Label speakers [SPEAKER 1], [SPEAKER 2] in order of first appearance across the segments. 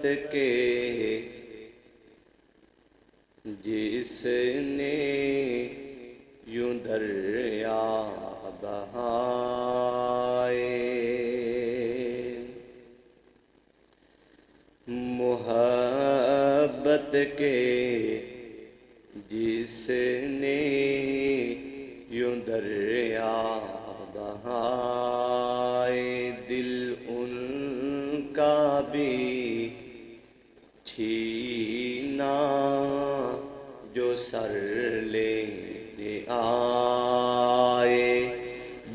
[SPEAKER 1] محبت کے جس نے یوں دریا بہائے، محبت کے جس نے یوں دریا بہائے، دل ان کا بھی چھینا جو سر لینے آئے،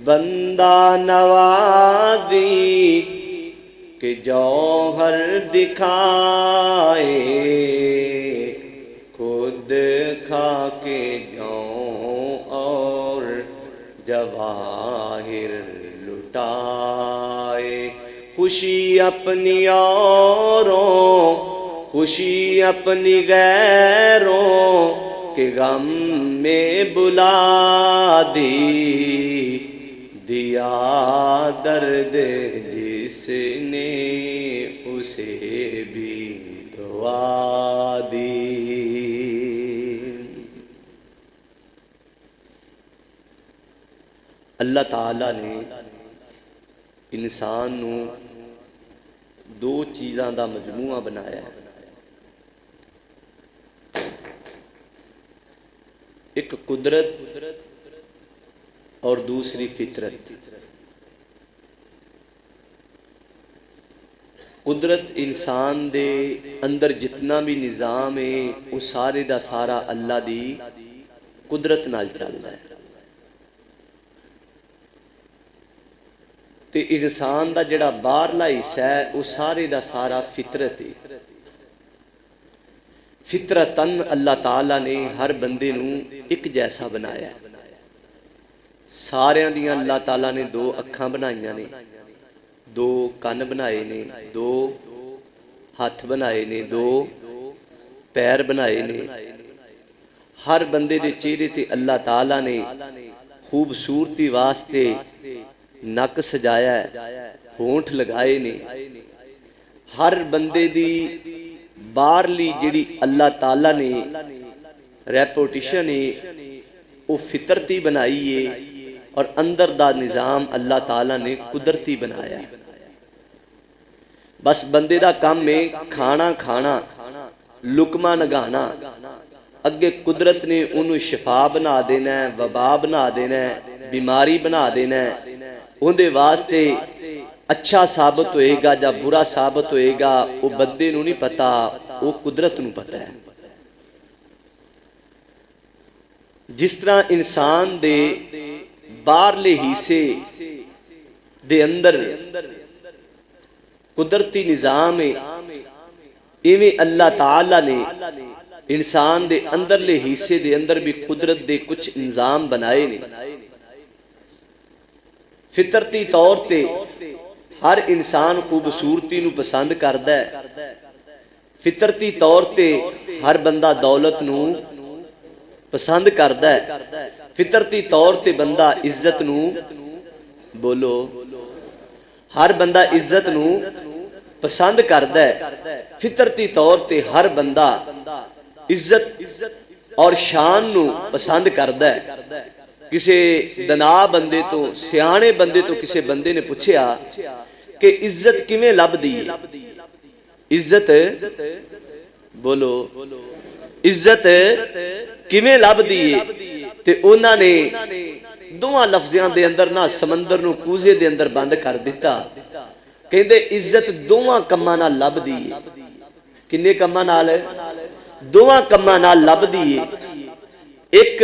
[SPEAKER 1] بندہ نوازی کہ جوہر دکھائے، خود کھا کے جوں اور جواہر لٹائے، خوشی اپنی اوروں خوشی اپنی غیروں کے غم میں بلا دی، دیا درد جس نے اسے بھی دعا دی۔ اللہ تعالیٰ نے انسان نو دو چیزاں دا مجموعہ بنایا ہے، ایک قدرت اور دوسری فطرت۔ قدرت انسان دے اندر جتنا بھی نظام ہے وہ سارے دا سارا اللہ دی قدرت نال چلدا ہے، تے انسان دا جڑا باہرلا حصہ ہے وہ سارے دا سارا فطرت ہے۔ فطرتاً اللہ تعالیٰ نے ہر بندے نو ایک جیسا بنایا ہے، سارے دیاں اللہ تعالیٰ نے دو اکھاں بنائیاں نے، دو کن بنائے نے، دو ہاتھ بنائے نے، دو پیر بنائے نے، ہر بندے دے چہرے تے اللہ تعالیٰ نے خوبصورتی واسطے نک سجایا ہے، ہونٹ لگائے نے، ہر بندے دی باہرلی جڑی اللہ تعالیٰ نے ریپوٹیشن ہے وہ فطرتی بنائی ہے، اور اندر دا نظام اللہ تعالیٰ نے قدرتی بنایا ہے۔ بس بندے دا کام ہے کھانا کھانا، لقمہ نگانا، اگے قدرت نے انہوں شفا بنا دینا ہے، وبا بنا دینا ہے، بیماری بنا دینا ہے، ان دے واسطے اچھا ثابت ہوئے گا یا برا ثابت ہوئے گا وہ بندے نو نہیں پتا، وہ قدرت نو پتا ہے۔ جس طرح انسان دے باہرلے حصے دے اندر قدرتی نظام ہے، ایویں اللہ تعالیٰ نے انسان دے اندرلے حصے دے اندر بھی قدرت دے کچھ نظام بنائے نے۔ فطرتی طور تے ہر انسان خوبصورتی نو پسند کردا ہے، فطرتی طور تے ہر بندہ دولت نو پسند کردا ہے، فطرتی طور تے بندہ عزت نو بولو ہر بندہ عزت نو پسند کردا ہے، فطرتی طور تے ہر بندہ عزت اور شان نو پسند کردا ہے۔ کسے دنا بندے تو سیانے بندے تو کسے بندے نے پوچھیا کہ عزت کیویں لب دی ہے؟ عزت بولو عزت کیویں لب دی ہے؟ تے انہاں نے دوواں لفظیاں دے اندر نہ سمندر نو کوزے دے اندر بند کر دیتا، کہندے عزت دوواں کماں نال لب دی ہے۔ کنے کماں نال؟ دوواں کماں نال لب دی ہے۔ ایک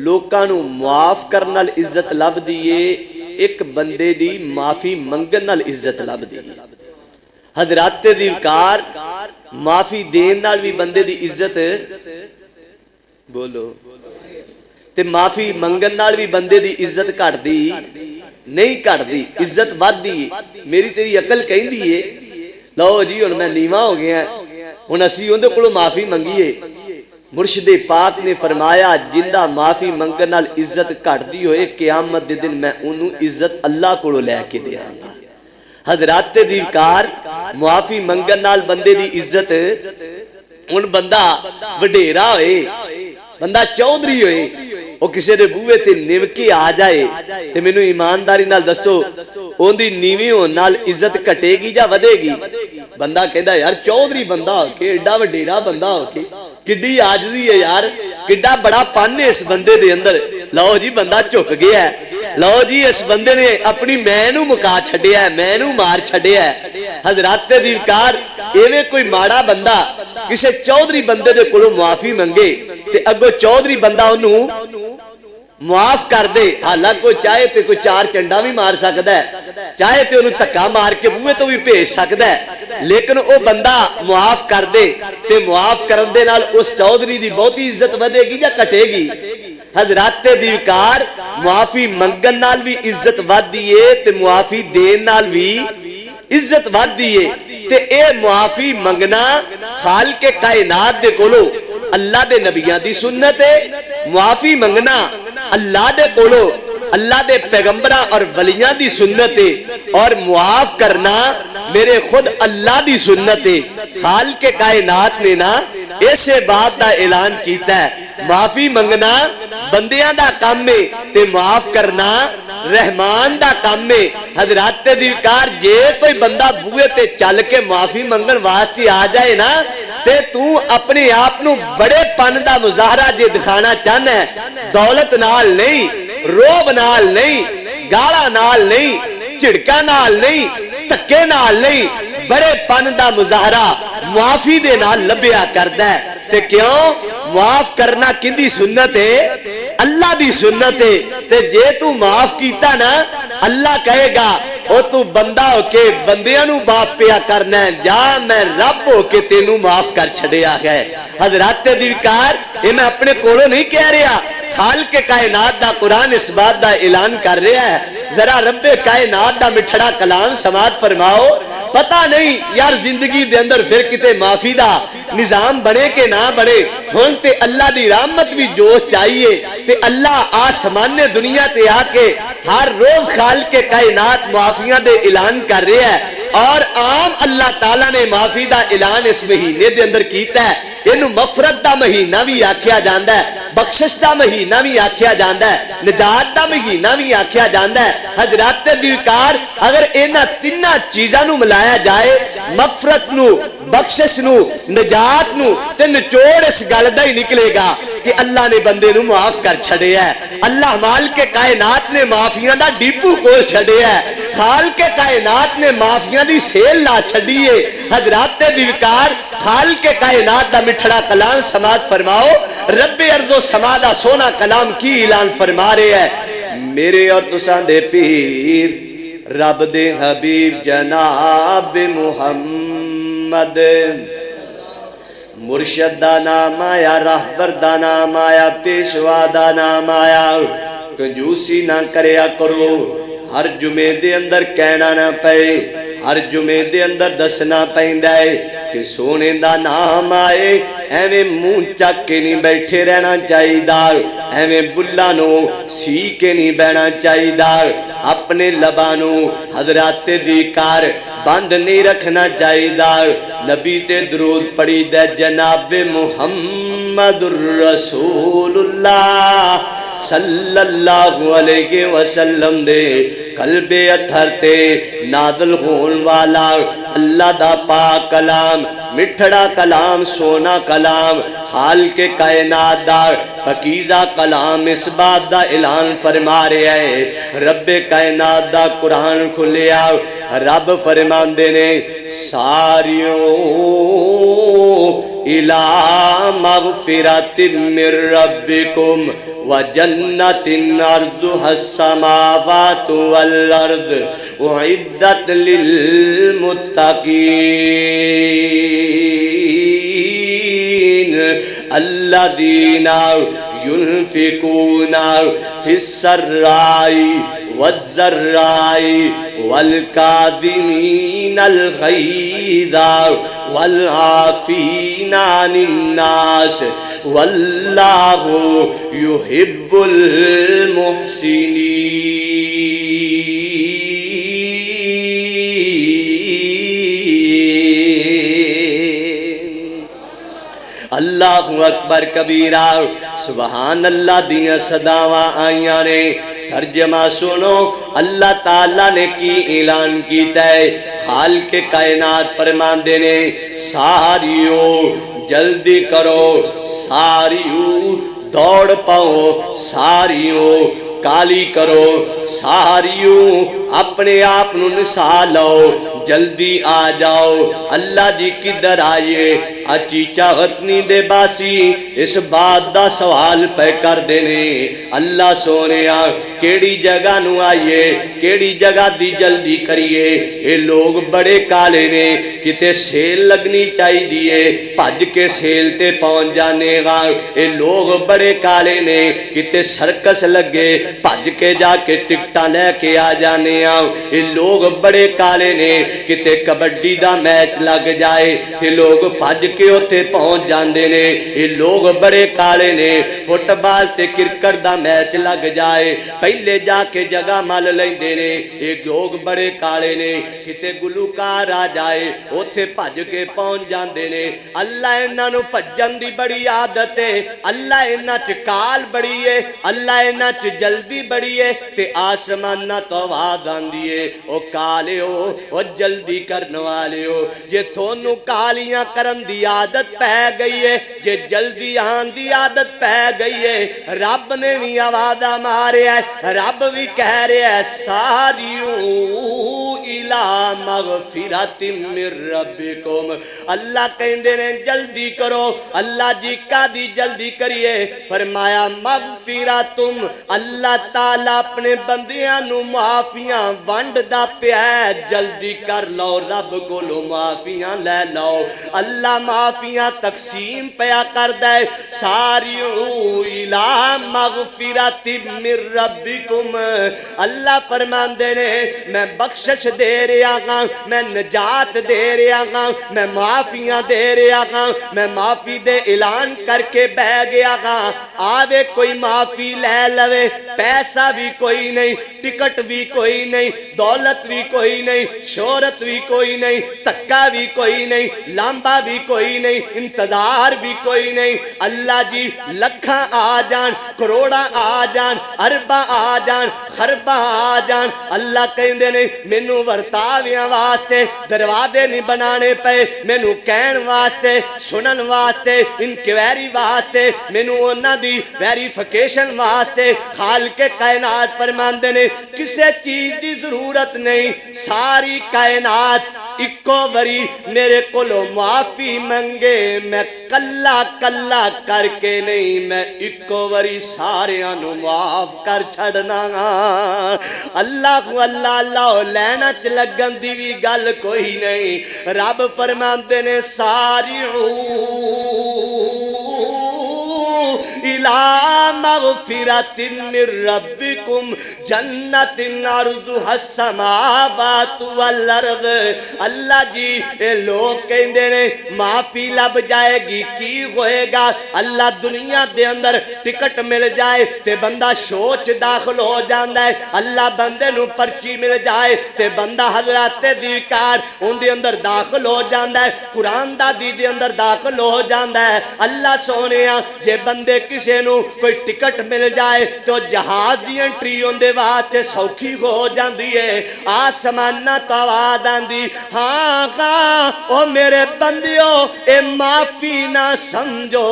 [SPEAKER 1] لوکاں نو معاف کرن نال عزت لب دی ہے، ایک بندے دی معافی منگن نال عزت لب دی ہے۔ حضرات ریوکار معافی دین نال بھی بندے دی عزت بولو تے معافی منگن نال بھی بندے دی عزت گھٹ دی نہیں، گھٹ دی عزت ود دی ہے۔ میری تیری عقل کہندی ہے لو جی ہن میں نیواں ہو گیا ہن اسی اون دے کولوں معافی منگیے۔ مرشد پاک نے فرمایا جندہ معافی منگن نال عزت گھٹ دی ہوئے قیامت دے دن میں انہوں عزت اللہ کولوں لے کے دیاں گا۔ حضرات دیوکار معافی منگن نال بندے دی عزت ہن بندہ وڈیرا ہوئے بندہ چودھری ہوئے وہ کسی دے بوئے تے نیوکی آ جائے تے مینوں ایمانداری نال دسو اون دی نیوی ہون نال عزت کٹے گی یا ودے گی؟ بندہ کہندا یار چودھری بندہ ہو کے ایڈا وڈیرا بندہ ہو کے کڈی عاجزی ہے یار کڈا بڑا پن ہے اس بندے دے اندر لو جی بندہ جھک گیا ہے لو جی اس بندے نے اپنی میں نو مکا چھڈیا ہے میں نو مار چھڈیا ہے حضرات دیوکار ایویں کوئی ماڑا بندہ کسے چودھری بندے دے کولوں معافی منگے تے اگوں چودھری بندہ انہوں معاف کر دے حالانکہ کوئی چاہے تے کوئی چار چنڈا بھی مار سکتا ہے چاہے تے انہوں تکا مار کے بوئے تو بھی بھیج سکتا ہے لیکن وہ بندہ معاف کر دے تے معاف کرن دے نال اس چودھری دی بہتی عزت ودے گی یا کٹے گی؟ حضرات دیوکار معافی منگن نال بھی عزت ود دیئے تے معافی دین نال بھی عزت ود دیئے تے اے معافی منگنا خالق کائنات دے کولو اللہ دے نبیان دی سنت ہے معافی منگنا اللہ دے کولو اللہ دے پیغمبرہ اور ولیاں دی سنت ہے اور معاف کرنا میرے خود اللہ دی سنت ہے خالق کائنات نے نا ایسے بات دا اعلان کیتا ہے معافی منگنا بندیاں دا کام میں تے معاف کرنا رحمان دا کام میں حضرات دیوکار جے کوئی بندہ بوئے تے چل کے معافی منگن واسطے آ جائے نا تے تو اپنے آپ نو بڑے پن دا مظاہرہ جے دکھانا چاہنا ہے دولت نال نہیں روب نال نہیں گالا نال نہیں چڑکا نال نہیں تکے نال نہیں بڑے پن دا مظاہرہ معافی دے نال لبیا کردا ہے تے کیوں معاف کرنا کندی سنت ہے اللہ دی سنت ہے تے جے تو معاف کیتا نا اللہ کہے گا او تو بندہ ہو کے بندیاں نو باپ پیا کرنا ہے جا میں رب ہو کے تینوں معاف کر چھڑیا گئے حضرات دیوکار یہ میں اپنے کولوں نہیں کہہ رہا خالق کائنات دا قرآن اس بات دا اعلان کر رہا ہے ذرا رب کائنات دا مٹھڑا کلام سماعت فرماؤ پتہ نہیں یار زندگی دے اندر پھر کتے معافی دا نظام بڑے کے نہ بڑے ہون تے اللہ دی رحمت بھی جوش چاہیے تے اللہ آسمان نے دنیا تے آ کے ہر روز خالق کائنات معافیاں دے اعلان کر رہا ہے اور عام اللہ تعالیٰ نے معافی دا اعلان اس مہینے دے اندر کیتا ہے انہوں مغفرت دا مہینہ بھی آکھیا جاندا ہے بخشش دا مہینہ بھی آکھیا جاندا ہے نجات دا مہینہ بھی آکھیا جاندا ہے حضرات دیوکار اگر اینا تینہ چیزاں نو ملایا جائے مغفرت نو بخشش نو نجات نو تے نچوڑ اس گلدہ ہی نکلے گا کہ اللہ نے بندے نو معاف کر چھڑے ہے اللہ مال کے کائنات نے معافیاں دا ڈیپو کول چھڑے ہے خال کے کائنات نے معافیاں دی سیل لا چھڑیے حضرات دیوکار خال کے کائنات دا مٹھڑا کلام سماعت فرماؤ رب ارض و سما دا سونا کلام کی اعلان فرما رہے ہیں میرے اور تساں دے پیر رب دے حبیب جناب محمد مرشد دا نام آیا راہبر دا نام آیا پیشوا دا نام آیا کنجوسی نہ کریا کرو ہر جمعے دے اندر کہنا نہ پئے ہر جمعے دے اندر دسنا پیندا ہے کہ سونے دا نام آئے ایویں منہ چک کے نہیں بیٹھے رہنا چاہیدا ایویں بلا نو سی کے نہیں بہنا چاہیدا اپنے لبانو حضرات دی کار بند نہیں رکھنا چاہیدا نبی تے درود پڑھی دے جناب محمد الرسول اللہ صلی اللہ علیہ وسلم دے قلب اتھر تے نادل ہون والا اللہ دا پاک کلام مٹھڑا کلام سونا کلام حال کے کائنات دا پاکیزہ کلام اس بات دا اعلان فرما رہے ہیں رب کائنات دا قرآن کھلیا رب فرمان دینے ساریوں الى مغفرت من ربکم وجنت عرضها السماوات والارض اعدت للمتقین الذین ينفقون في السراء والضراء والكاظمين الغيظ والعافين عن الناس واللہ يحب المحسنین اللہ اکبر کبیرہ سبحان اللہ دیاں صداواں آئیاں نے ترجمہ سنو اللہ تعالیٰ نے کی اعلان کیتا ہے خالق کائنات فرماندے نے ساریو جلدی کرو ساریو دوڑ پاؤ ساریو کالی کرو ساریوں اپنے آپ نو نسا لو جلدی آ جاؤ اللہ جی کدھر آئیے اچھی چاہت نہیں دے باسی اس بات دا سوال پہ کر دینے اللہ سونے کیڑی جگہ نو آئیے کیڑی جگہ دی جلدی کریے اے لوگ بڑے کالے نے کتے سیل لگنی چاہی دیئے پھج کے سیل تے پہنچ جانے گا اے لوگ بڑے کالے نے کتے سرکس لگے پھج کے جا کے ٹکٹاں لے کے آ جانے اے لوگ بڑے کالے نے کتے کبڈی دا میچ لگ جائے تے لوگ پھج کے ہوتے پہنچ جاندے نے اے لوگ بڑے کالے نے فٹ بال تے کرکٹ دا میچ لگ جائے پہلے جا کے جگہ مل لیندے نے اے لوگ بڑے کالے نے کتے گلوکار آ جائے ہوتے پھج کے پہنچ جاندے نے اللہ انہاں نو بھجن دی بڑی عادت ہے اللہ انہاں چ کال بڑی ہے اللہ انہاں چ جلدی بڑی ہے تے آسمان نہ تو آواز آندی ہے او کالے ہو او جلدی کرن والے ہو جے تھونوں کالیاں کرن دی عادت پہ گئی ہے جے جلدی آن دی عادت پہ گئی ہے رب نے بھی آواز مارے ہے رب بھی کہہ رہے ہے ساریوں الہ مغفرت من ربکم اللہ کہندے نے جلدی کرو اللہ جی کا دی جلدی کریے فرمایا مغفرتم اللہ تعالیٰ اپنے بندیاں نو معافیاں ونڈ دا پیا ہے جلدی کر لو رب کو لو معافیاں لے لو اللہ معافیاں تقسیم پیا کر دے ساریوں الہ مغفرت من ربکم اللہ فرماندے نے میں بخشش دے رہا ہاں میں نجات دے رہا ہاں میں معافیاں دے رہا ہاں میں معافی دے اعلان کر کے بہ گیا ہاں آوے کوئی معافی لے لوے پیسہ بھی کوئی نہیں ٹکٹ بھی کوئی نہیں دولت بھی کوئی نہیں شہرت بھی کوئی نہیں تکا بھی کوئی نہیں لامبا بھی کوئی نہیں انتظار بھی کوئی نہیں اللہ جی لکھاں آ جان کروڑا آ جان اربا آ جان خربا آ جان اللہ کہندے نے مینوں ورتاویاں واسطے دروازے نہیں بنانے پے مینوں کہن واسطے سنن واسطے انکوائری واسطے مینوں انہاں دی ویریفیکیشن واسطے خالق کائنات فرماندے نے کسے چیز دی ضرورت نہیں ساری کائنات اکو بری میرے کولو معافی منگے میں کلا کلا کر کے نہیں میں اکو بری سارے انو معاف کر چھڑنا اللہ کو اللہ اللہ لینا چ لگن دی بھی گل کوئی نہیں رب فرماندے نے ساریعو الى مغفرت من ربکم جنت عرضها السماوات والارض اللہ جی اے لوگ کہندے نے معافی لب جائے گی کی ہوئے گا اللہ دنیا دے اندر ٹکٹ مل جائے تے بندہ شوچ داخل ہو جاندا ہے اللہ بندے نو پرچی مل جائے تے بندہ حضرات دیکار ان دے اندر داخل ہو جاندا ہے قرآن دا دے اندر داخل ہو جاندا ہے اللہ سونیا جے بندے کسے نو کوئی ٹکٹ مل جائے تو جہاز دی انٹری ہوندے واسطے سوکھی ہو جاندی ہے آسمانہ تو آواز آندی ہاں ہاں او میرے بندیو اے معافی نہ سمجھو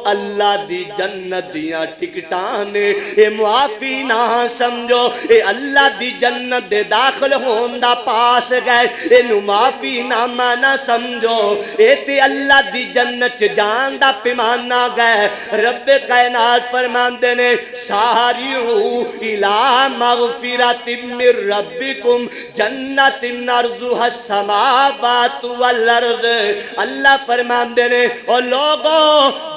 [SPEAKER 1] اللہ دی جنت دیاں ٹکٹاں نے اے معافی نہ سمجھو اے اللہ دی جنت دے داخل ہوندا پاس گئے اے نو معافی نامہ نہ سمجھو اے تے اللہ دی جنت جان دا پیمانہ گئے رب کائنات فرماندے نے ساریعو الى مغفرت من ربکم جنت عرضها السماوات والارض اللہ فرماندے نے او لوگو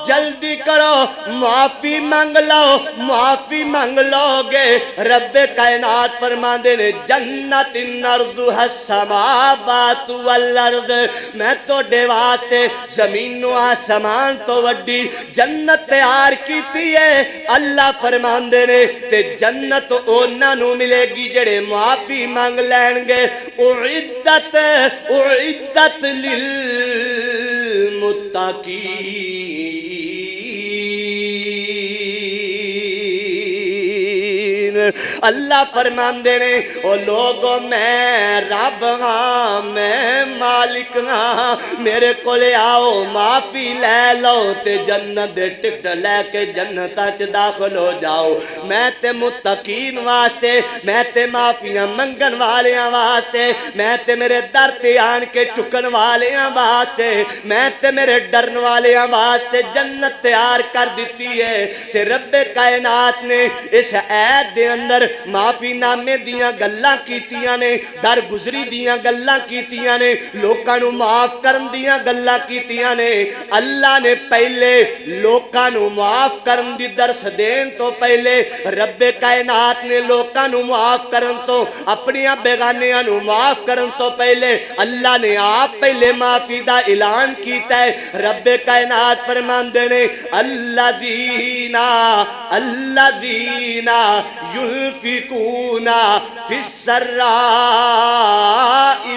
[SPEAKER 1] جلدی کرو معافی مانگ لو گے رب کائنات فرماندے نے جنت عرضها السماوات والارض میں تو دے واسطے زمین و آسمان تو وڈی جنت تیار کیتی ہے اللہ فرماندے نے تے جنت اونا نو ملے گی جڑے معافی مانگ لین گے اعدت للمتقین اللہ فرماندے نے او لوگو میں رب ہاں میں مالک ہاں میرے کولے آؤ معافی لے لو تے جنت دے ٹکٹ لے کے جنت وچ داخل ہو جاؤ میں تے متقین واسطے میں تے معافیاں منگن والیاں واسطے میں تے میرے در تے آن کے چکن والیاں واسطے میں تے میرے ڈرن والیاں واسطے جنت تیار کر دیتی ہے تے رب کائنات نے اس عید دے اندر معافی نامے دیاں گلاں کیتیاں نے در گزری دیاں گلاں کیتیاں نے لوکاں نو معاف کرن دیاں گلاں کیتیاں نے اللہ نے پہلے لوکاں نو معاف کرن دی درس دین تو پہلے رب کائنات نے لوکاں نو معاف کرن تو اپنی بیگانیاں نو معاف کرن تو پہلے اللہ نے آپ پہلے معافی دا اعلان کیتا ہے رب کائنات فرماندے نے الذین ينفقون في السراء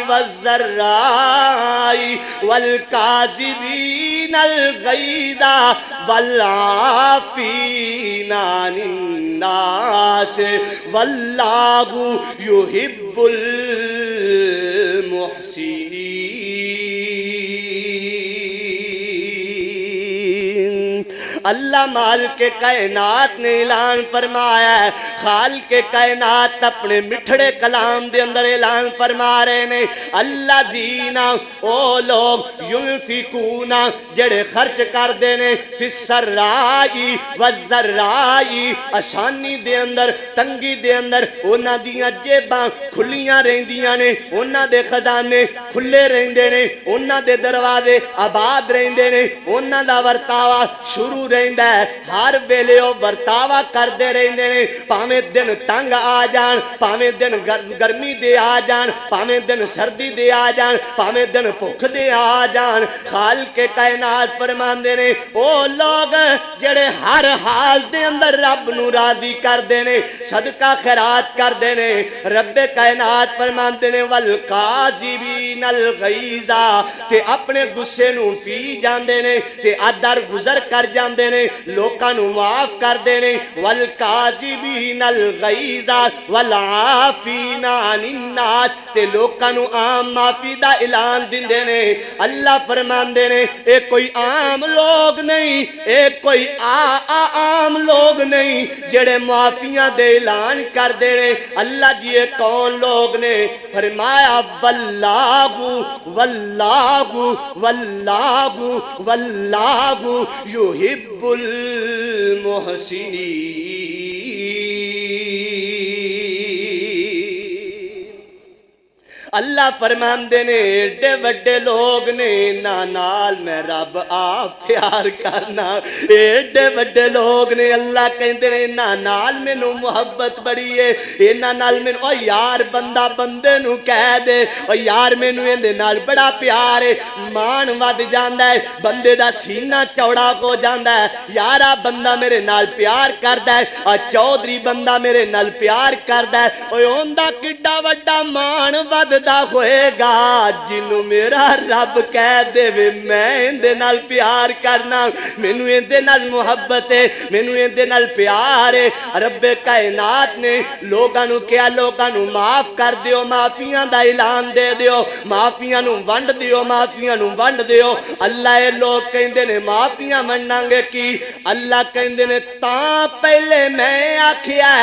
[SPEAKER 1] والضراء والكاظمين الغيظ والعافين عن الناس والله يحب المحسنين اللہ مالک کائنات نے اعلان فرمایا ہے خالق کائنات اپنے مٹھڑے کلام دے اندر اعلان فرما رہے نے اللہ دینا او لوگ ینفقون جڑے خرچ کر دینے فی السرائی والضرائی آسانی دے اندر تنگی دے اندر اونا دیاں جیباں کھلیاں رہندیاں نے اونا دے خزانے کھلے رہندے نے اونا دے دروازے آباد رہندے نے اونا دا ورتاوا شروع رہندا ہے ہر ویلے او ورتاوا کردے رہندے نے پاویں دن تنگ آ جان پاویں دن گرمی دے آ جان پاویں دن سردی دے آ جان پاویں دن بھوک دے آ جان خالق کائنات فرماندے نے او لوگ جڑے ہر حال دے اندر رب نو راضی کردے نے صدقہ خیرات کردے نے رب کائنات فرماندے نے والکاظمین الغیظ تے اپنے غصے نو پی جاندے نے تے ادر گزر کر جاندے نے لوکاں نو معاف کردے نے والکاظمین الغیظ والعافین عن الناس تے لوکاں نو عام معافی دا اعلان دیندے نے اللہ فرماندے نے اے کوئی عام لوگ نہیں اے کوئی عام لوگ نہیں جڑے معافیاں دے اعلان کر دے نے اللہ جی اے کون لوگ نے فرمایا واللہ واللہ واللہ واللہ یحب المحسنین اللہ فرماندے نے ایڈے وڈے لوگ نے نال میں رب آپ پیار کرنا ایڈے وڈے لوگ نے اللہ کہندے نے نال مینوں محبت بڑی ہے انہاں نال مینوں او یار بندہ بندے نو کہہ دے او یار مینوں ایندے نال بڑا پیار ہے مان ود جاندا ہے بندے دا سینہ چوڑا ہو جاندا ہے یارا بندہ میرے نال پیار کردا ہے اور چودھری بندہ میرے نال پیار کردا ہے او اوندا کڈا وڈا مان ود دا ہوئے گا جنوں میرا رب کہہ دے وے میں اندے نال پیار کرنا مینوں اندے نال محبت ہے مینوں اندے نال پیار ہے رب کائنات نے لوگاں نو کیا لوگاں نو معاف کر دیو معافیاں دا اعلان دے دیو معافیاں نو ونڈ دیو معافیاں نو ونڈ دیو اللہ اے لوگ کہندے نے معافیاں ونڈاں گے کی اللہ کہندے نے تاں پہلے میں آکھیا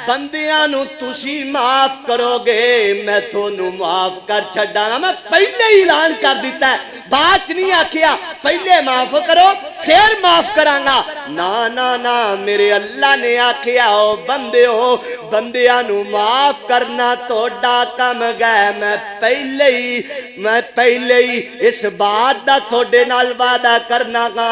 [SPEAKER 1] بندیاں نو تسی معاف کرو گے میں تھونوں معاف کر چھڈاں گا میں پہلے ہی اعلان کر دیتا ہے بات نہیں آکھیا پہلے معاف کرو پھر معاف کراں گا نا نا نا میرے اللہ نے آکھیا او بندیو بندیاں نو معاف کرنا توڑا کم گئے میں پہلے ہی اس بات دا تھوڑے نال وعدہ کرنا گا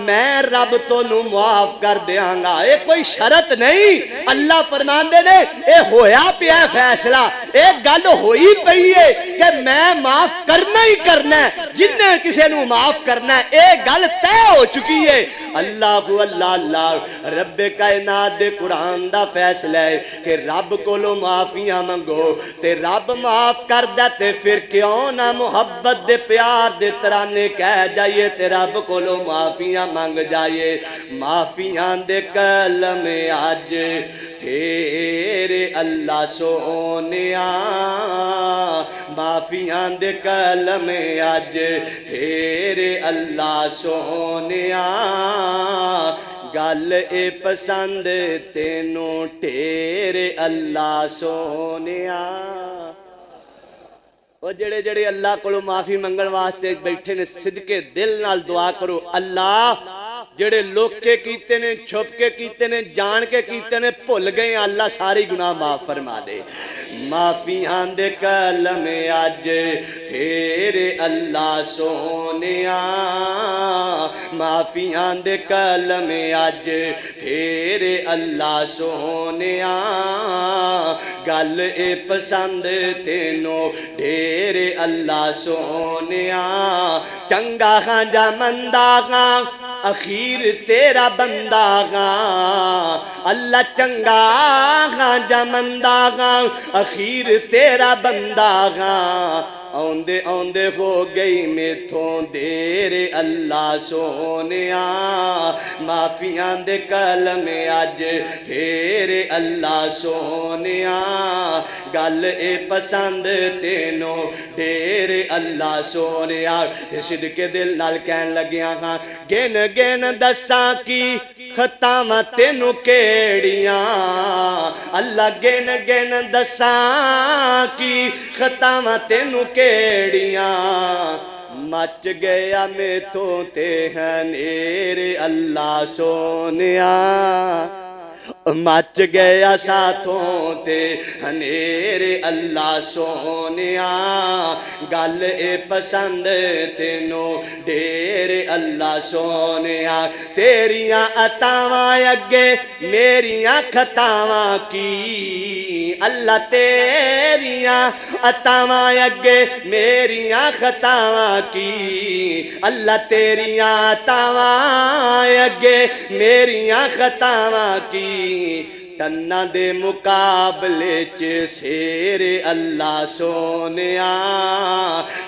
[SPEAKER 1] میں رب تو نو معاف کر دیاں گا اے کوئی شرط نہیں اللہ فرماندے نے اے ہویا پیا فیصلہ اے گل ہوئی پئی ہے کہ میں معاف کرنا ہی کرنا ہے جن جنہیں کسے نو معاف کرنا ہے اے گل طے ہو چکی ہے اللہ اللہ اللہ رب کائنات دے قرآن دا فیصلہ ہے کہ رب کولو معافیاں منگو تے رب معاف کر دے تے پھر کیوں نہ محبت دے پیار دے ترانے کہہ جائیے تے رب کولو معافیاں مانگ جائیے معافیاں دے کلم آج تیرے اللہ سونیا معافیاں دے کلم آج تیرے اللہ سونیا گل اے پسند تینوں تیرے اللہ سونیا وہ جڑے جڑے اللہ کو معافی منگن واسطے بیٹھے نے صدقے دل نال دعا کرو اللہ جڑے لوگ کے کیتے نے چھپ کے کیتے نے جان کے کیتے نے بھول گئے اللہ ساری گناہ معاف فرما دے معافیاں دے کلم اج تیرے اللہ سونیا معافیاں دے کلم اج تیرے اللہ سونیا گل اے پسند تینوں تیرے اللہ سونیا چنگا ہاں جا مندا ہاں اخیر تیرا بندہ گاں اللہ چنگا گاں جمندہ گاں اخیر تیرا بندہ گاں آندے آندے ہو گئی میتھوں دیر اللہ سونیا معافیاں دے کلم اج تیرے اللہ سونیا گل اے پسند تینوں دیر اللہ سونیا صدقے دل نال کہن لگیاں ہاں گن گن دساں کی خطاواں تینوں کیڑیاں اللہ گن گن دساں کی خطاواں تینوں کیڑیاں مچ گیا میتھوں تے ہنیر اللہ سونیا مچ گیا ساتھوں تے ہنیر اللہ سونیا گل اے پسند تینوں ڈیر اللہ سونیا تیریاں عطاواں اگے میریاں خطاواں کی اللہ تیریاں عطاواں اگے میریاں خطاواں کی اللہ تیریاں عطاواں اگے میریاں خطاواں کی تنہ دے مقابلے چ سیر اللہ سونیا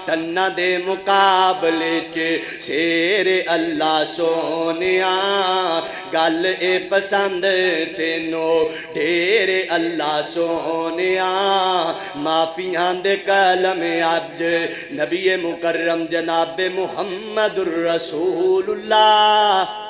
[SPEAKER 1] تنہ دے مقابلے چ سیر اللہ سونیا گل اے پسند تینوں ڈیر اللہ سونیا معافیاں دے کلم اج نبی مکرم جناب محمد الرسول اللہ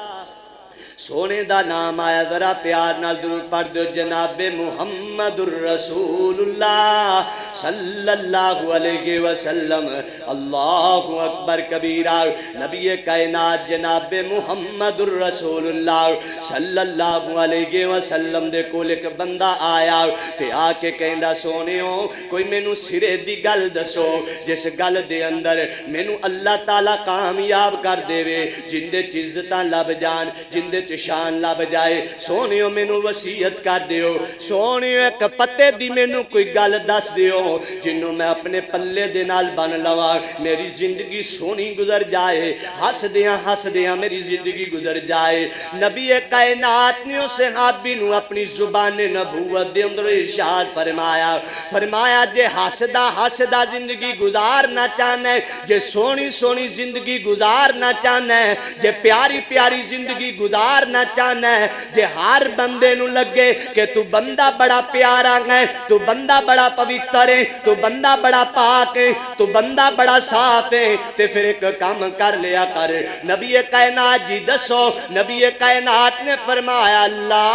[SPEAKER 1] سونے دا نام آیا ذرا پیار نال درود پڑھ دو جناب محمد الرسول اللہ صلی اللہ علیہ وسلم اللہ اکبر کبیرہ نبی کائنات جناب محمد الرسول اللہ صلی اللہ علیہ وسلم دے کول ایک بندہ آیا تے آ کے کہندا سونےو کوئی مینوں سرے دی گل دسو جس گل دے اندر مینوں اللہ تعالی کامیاب کر دے وے جن دے عزتاں لب جان جن دے شان لب جائے سونیو مینوں وصیت کر دیو سونیو ایک پتے دی مینوں کوئی گل دس دیو جنوں میں اپنے پلے دے نال بن لواں میری زندگی سونی گزر جائے ہس دیاں میری زندگی گزر جائے نبی کائنات نے اس صحابی نو اپنی زبان نبوت دے اندر ارشاد فرمایا جے ہسدا زندگی گزارنا چاہنا ہے جے سونی سونی زندگی گزارنا چاہنا ہے جے پیاری پیاری زندگی گزارنا چاہنا ہے جے ہر بندے نو لگے کہ تو بندہ بڑا پیارا ہے تو بندہ بڑا پوتر ہے تو بندہ بڑا پاک ہے تو بندہ بڑا صاف ہے تے پھر ایک کام کر لیا کر نبی کائنات جی دسو نبی کائنات نے فرمایا لا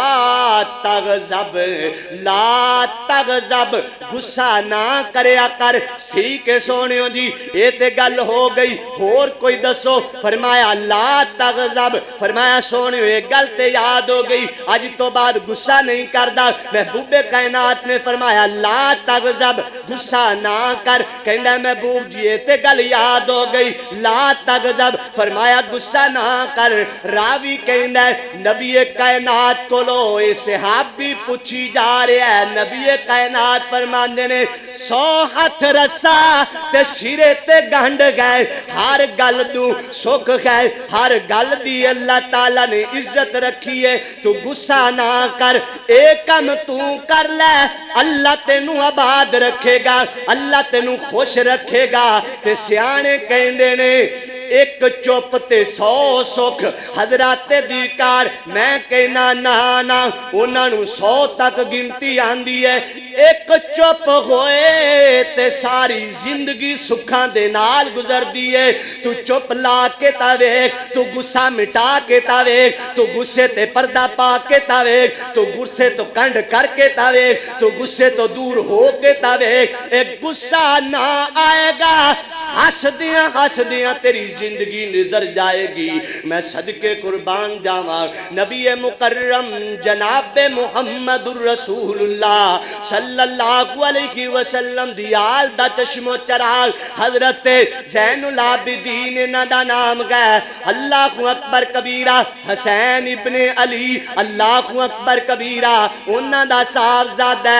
[SPEAKER 1] تغضب غصہ نہ کریا کر ٹھیک ہے سونیو جی یہ تے گل ہو گئی اور کوئی دسو فرمایا لا تغضب فرمایا سونیو ایک گل تے یاد ہو گئی آج تو بعد غصہ نہیں کردا محبوب کائنات نے فرمایا لا تغضب گسا نہ کر کہندا محبوب جی تے گل یاد ہو گئی لا تغضب فرمایا گسا نہ کر راوی کہندا نبی کائنات کولو اے صحابی پوچھی جا رہا ہے نبی کائنات فرماندے نے 100 ہاتھ رسا تے سرے تے گنڈ گئے ہر گل دو سکھ گئے ہر گل دی اللہ تعالیٰ نے عزت رکھی ہے تو گسا نہ کر ایک کم تو کر لے اللہ تینوں آباد رکھے گا اللہ تینوں خوش رکھے گا تے سیانے کہندے نے ایک چپ تے 100 سکھ حضرات دیکار میں کہنا نہ انہاں نوں 100 تک گنتی آندی ہے ایک چپ ہوئے تے ساری زندگی سکھاں دے نال گزر دیئے تو چپ لا کے تاویک تو گسا مٹا کے تاویک تو گسے تے پردہ پا کے تاویک تو گسے تو کنڈ کر کے تاویک تو گسے تو دور ہو کے تاویک ایک گسا نہ آئے گا ہس دیاں تیری زندگی نظر جائے گی میں صدقے قربان جاواں نبی مکرم جناب محمد الرسول اللہ صلی اللہ علیہ وسلم دیال دا چشم و چراغ حضرت زین العابدین انہاں دا نام گئے اللہ اکبر کبیرہ حسین ابن علی اللہ اکبر کبیرہ انہاں دا صاحبزادہ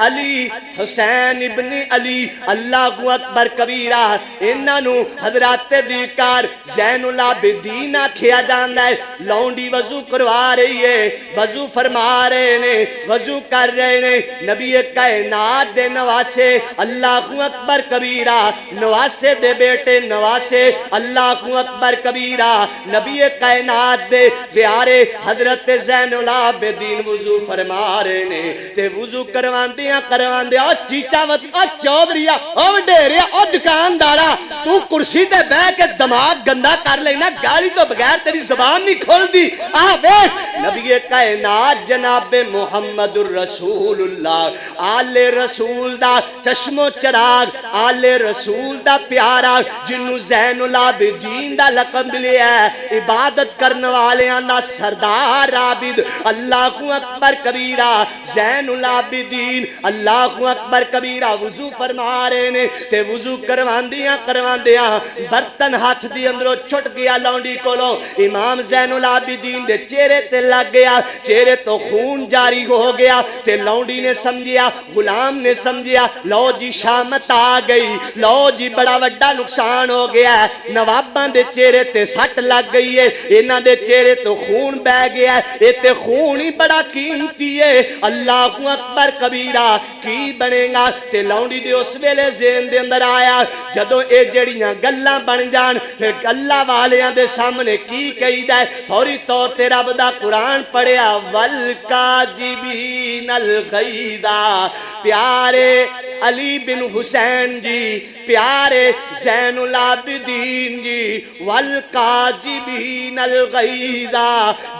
[SPEAKER 1] علی حسین ابن علی اللہ اکبر کبیرہ انہاں نو حضرات دیکار زین العابدین کھیا جاندہ ہے لونڈی وضو کروا رہی ہے وضو فرما رہے نے وضو کر رہے نے نبی کائنات دے نواسے اللہ اکبر کبیرہ نواسے دے بیٹے نواسے اللہ اکبر کبیرہ نبی کائنات دے پیارے حضرت زین العابدین وضو فرما رہے نے تے وضو کرواندیاں چیچا چودھریا وڈیریا دکاندارا تو کرسی تے بہ کے دماغ گندا کر لینا گالی تو بغیر تیری زبان نہیں کھول دی نبی کائنات جناب محمد الرسول اللہ آل رسول دا چشم و چراغ آل رسول دا پیارا جنہوں زین العابدین دا لقب لیا ہے عبادت کرنے والے نا سردار عابد اللہ اکبر کبیرہ زین العابدین اللہ اکبر کبیرہ وضو فرما رہے نے تے وضو کرواندیاں برتن ہاتھ دی اندروں چھٹ گیا لونڈی کولو امام زین العابدین دے چہرے تے لگ گیا چہرے تو خون جاری ہو گیا تے لونڈی نے سمجھیا غلام نے سمجھیا لو جی شامت آ گئی لو جی بڑا وڈا نقصان ہو گیا ہے نواباں دے چہرے تے سٹ لگ گئی ہے انہاں دے چہرے تو خون بہ گیا ہے اے تے خون ہی بڑا قیمتی ہے اللہ اکبر کبیرہ کی بنے گا تے لونڈی دے اس ویلے ذہن دے اندر آیا جدوں اے جڑیاں گلاں بن جان پھر اللہ والیاں دے سامنے کی کہیدا ہے فوری طور تے رب دا قرآن پڑھیا والکاذبین الغیظا پیارے علی بن حسین جی پیارے زین العابدین جی والکاذبین الغیظا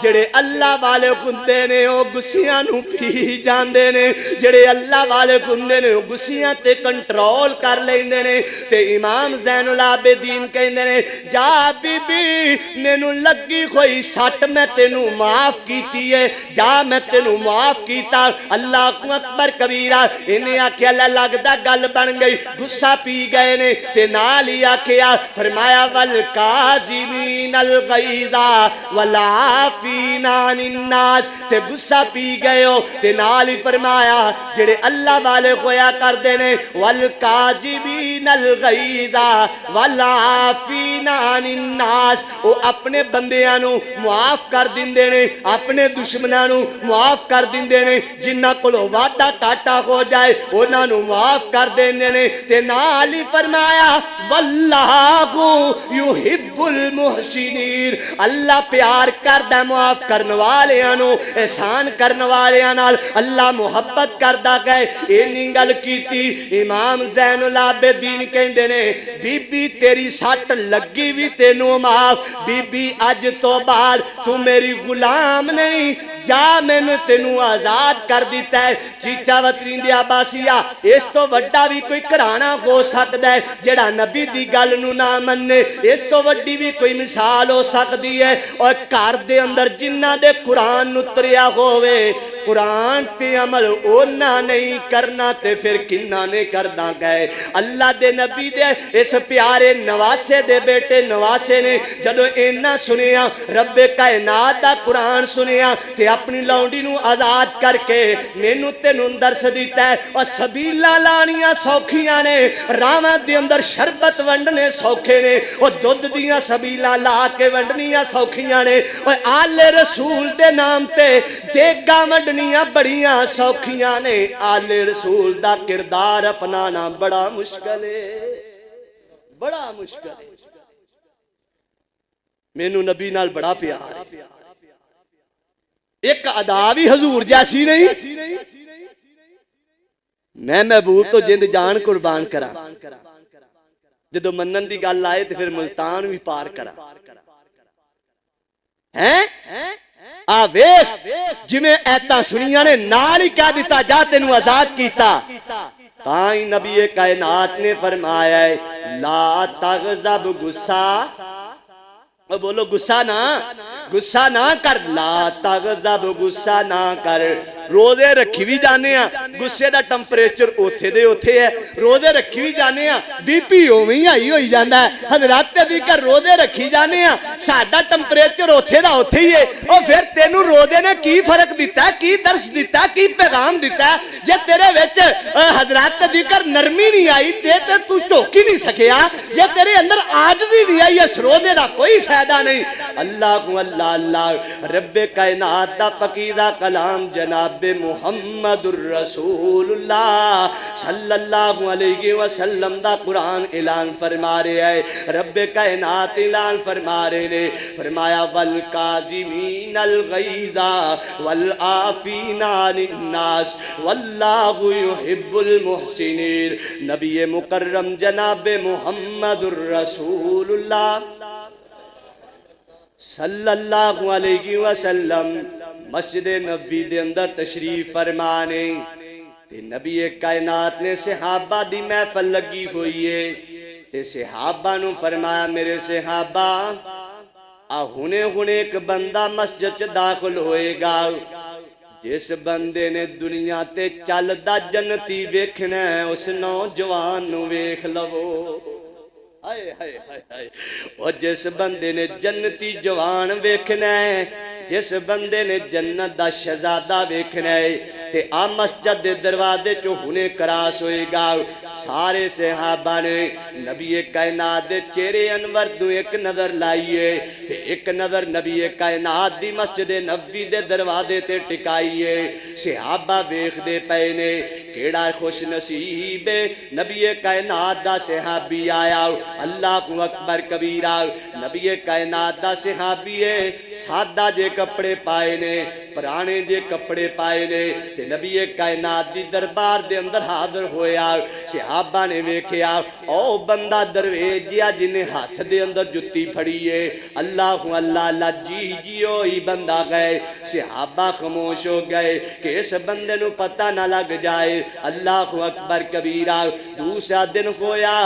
[SPEAKER 1] جڑے اللہ والے کندے نے او گسیاں نو پی جاندے نے جڑے اللہ والے کندے نے او گسیاں تے کنٹرول کر لیندے نے تے امام زین العابدین کہندے نے جا بی بی مینوں لگی کوئی سٹ میں تینوں معاف کیتی ہے جا میں تینوں معاف کیتا اللہ اکبر کبیرہ انہیں آکھیا لگدا گل بن گئی غصہ پی گئے نے تے نال ہی آکھیا فرمایا والکاظمین الغیظا والعافین عن الناس تے غصہ پی گئے ہو تے نال ہی فرمایا جڑے اللہ والے ہویا کردے نے والکاظمین الغیظا والعافین عن الناس او اپنے بندیاں نو معاف کر دیندے نے اپنے دشمناں نو معاف کر دیندے نے جنہاں کولوں وعدہ کاٹا ہو جائے انہاں نو معاف کر دیندے نے تے نال ہی فرمایا واللہ یحب المحسنین اللہ پیار کردا معاف کرن والیاں نو احسان کرن والیاں نال اللہ محبت کردا گئے اینی گل کیتی امام زین العابدین کہندے نے بی بی تیری سٹ لگی وی تینوں معاف بی بی اج تو بعد تو میری غلام نہیں جا میں نے تینوں آزاد کر دیتا ہے چیچا وطرین دی عباسیہ اس تو وڈا بھی کوئی کرانا ہو سکتا ہے جڑا نبی دی گل نو نہ مننے اس تو وڈی بھی کوئی مثال ہو سکتی ہے اور گھر دے اندر جنہ دے قرآن نتریا ہوئے قرآن تے عمل اونا نہیں کرنا تے پھر کنہ نے کرنا گئے. اللہ دے نبی دے اس پیارے نواسے دے بیٹے نواسے نے جدو اینا سنیا رب کائنات دا قرآن سنیا تے اپنی لونڈی نو آزاد کر کے مینو تینوں درس دیتا ہے. اور سبیلہ لانیاں سوکھیاں نے راواں دے اندر شربت ونڈنے سوکھے نے اور دودھ دیاں سبیلہ لا کے ونڈنیاں سوکھیاں نے اور آل رسول دے نام تے دیگا ونڈنیاں بڑیاں سوکھیاں نے. آل رسول دا کردار اپنانا بڑا مشکل ہے بڑا مشکل ہے. مینوں نبی نال بڑا پیار ہے ایک ادا بھی حضور جیسی نہیں میں محبوب تو جند جان قربان کرا جدو منن دی گل آئے تو پھر ملتان بھی پار کرا جی میں ایتا سنیاں نے نال ہی کہہ دیتا جا تینوں آزاد کیتا تائیں نبی کائنات نے فرمایا ہے لا تغضب غصہ بولو غصہ نہ کر لا تغضب غصہ نہ کر. روزے رکھی بھی جانے ہیں غصے دا ٹمپریچر اوتھے دے اوتھے ہے روزے رکھی بھی جانے ہیں بی پی اوویں آئی ہوئی جاندا ہے حضرات دیکھر روزے رکھی جانے ہیں ساڈا ٹمپریچر اوتھے دا اوتھے ہی ہے. اور پھر تینوں روزے نے کی فرق دیتا ہے کی درس دیتا ہے کی پیغام دیتا ہے جے تیرے وچ حضرات دیکھر نرمی نہیں آئی تے تو ٹوک ہی نہیں سکیا جے تیرے اندر عاجزی نہیں آئی اس روزے دا کوئی فائدہ نہیں. اللہ کو اللہ رب کائنات دا پاکیزہ کلام جناب محمد الرسول اللہ صلی اللہ علیہ وسلم دا قرآن اعلان فرما رہے ہیں. رب کائنات اعلان فرما رہے نے فرمایا والکاظمین الغیظ والعافین عن الناس واللہ یحب المحسنین. نبی مکرم جناب محمد الرسول اللہ صلی اللہ علیہ وسلم مسجد نبی دے اندر تشریف فرمانے تے نبی کائنات نے صحابہ دی محفل لگی ہوئی ہے تے صحابہ نو فرمایا میرے صحابہ ہونے ایک بندہ مسجد چ داخل ہوئے گا جس بندے نے دنیا تے چل دا جنتی ویکھنا ہے اس نوجوان نو ویکھ لو. اور جس بندے نے جنتی جوان ویکھنا ہے جس بندے نے جنت دا شہزادہ ویکھنا ہے تے آ مسجد دے دروازے چو ہونے کراس ہوئے گا. سارے صحابہ نے نبی کائنات دے چہرے انور دو ایک نظر لائیے تے ایک نظر نبی کائنات دی مسجد نبوی دے دروازے تے ٹکائیے. صحابہ ویکھ دے پئے نے کیڑا خوش نصیب نبی کائنات دا صحابی آیا. اللہ اکبر کبیرہ نبی کائنات دا صحابی ہے سادہ جے کپڑے پائے نے پرانے جے کپڑے پائے نے تے نبی کائنات دی دربار دے اندر حاضر ہویا. صحابہ نے ویکھیا او بندہ درویش جیا جنہیں ہاتھ دے اندر جتی پھڑی ہے. اللہ اللہ جی جیو ہی بندہ گئے. صحابہ خاموش ہو گئے کہ اس بندے نو پتہ نہ لگ جائے. اللہ اکبر کبیرہ. دوسرا دن ہویا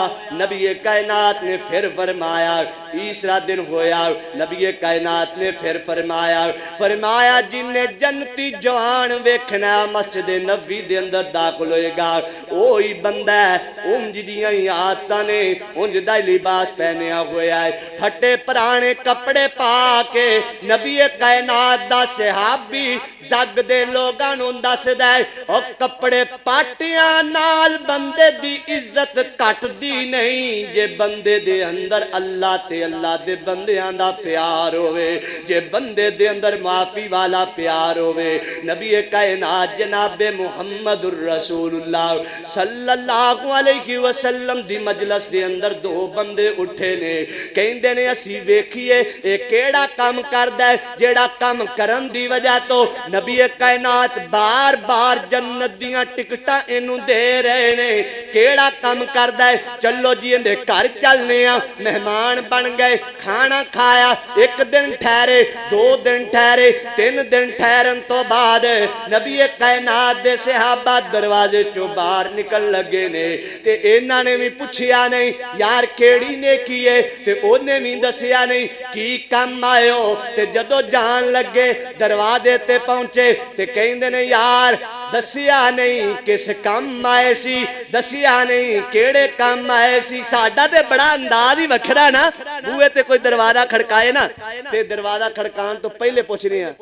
[SPEAKER 1] نبی کائنات نے پھر فرمایا. تیسرا دن ہویا نبی کائنات نے پھر فرمایا جن نے جنتی جوان ویکھنا مسجد نبوی دے اندر داخل ہوئے گا وہی بندہ ہے انج دیاں آدتاں نے انج دا لباس پہنیا ہوا ہے پھٹے پرانے کپڑے پا کے نبی کائنات دا صحابی جگ دے لوگاں نوں دسدا ہے او کپڑے پاٹیاں نال بندے دی عزت کٹ دی نہیں جے بندے دے اندر اللہ تے اللہ دے بندیاں دا پیار ہوئے جے بندے دے اندر معافی والا پیار ہوئے. نبی کائنات جناب محمد الرسول اللہ صلی اللہ علیہ وسلم دی مجلس دے اندر دو بندے اٹھے نے کہندے نے اسی ویکھیے اے کیڑا کام کردا ہے جیڑا کام کرن دی وجہ تو نبی کائنات بار بار جنت دیاں ٹکٹاں اینوں دے رہے نے کیڑا کام کردا ہے چلو جی اندے گھر چلنے مہمان بن بن گئے کھانا کھایا 1 دن ٹھہرے 2 دن ٹھہرے 3 دن ٹھہرن تو بعد نبی کائنات دے صحابہ دروازے چوں باہر نکل لگے نے تے انہاں نے بھی پوچھیا نہیں یار کیڑی نیکی ہے تے اونے بھی دسیا نہیں کی کم آئے ہو تے جدو جان لگے دروازے تے پہنچے تے کہندے نے یار دسیا نہیں کس کم آئے سی دسیا نہیں کیڑے کم آئے سی ساڈا تے بڑا انداز ہی وکھرا نا بوئے تے کوئی دروازہ کھڑکائے نا تے دروازہ کھڑکان تو پہلے پوچھنے ہیں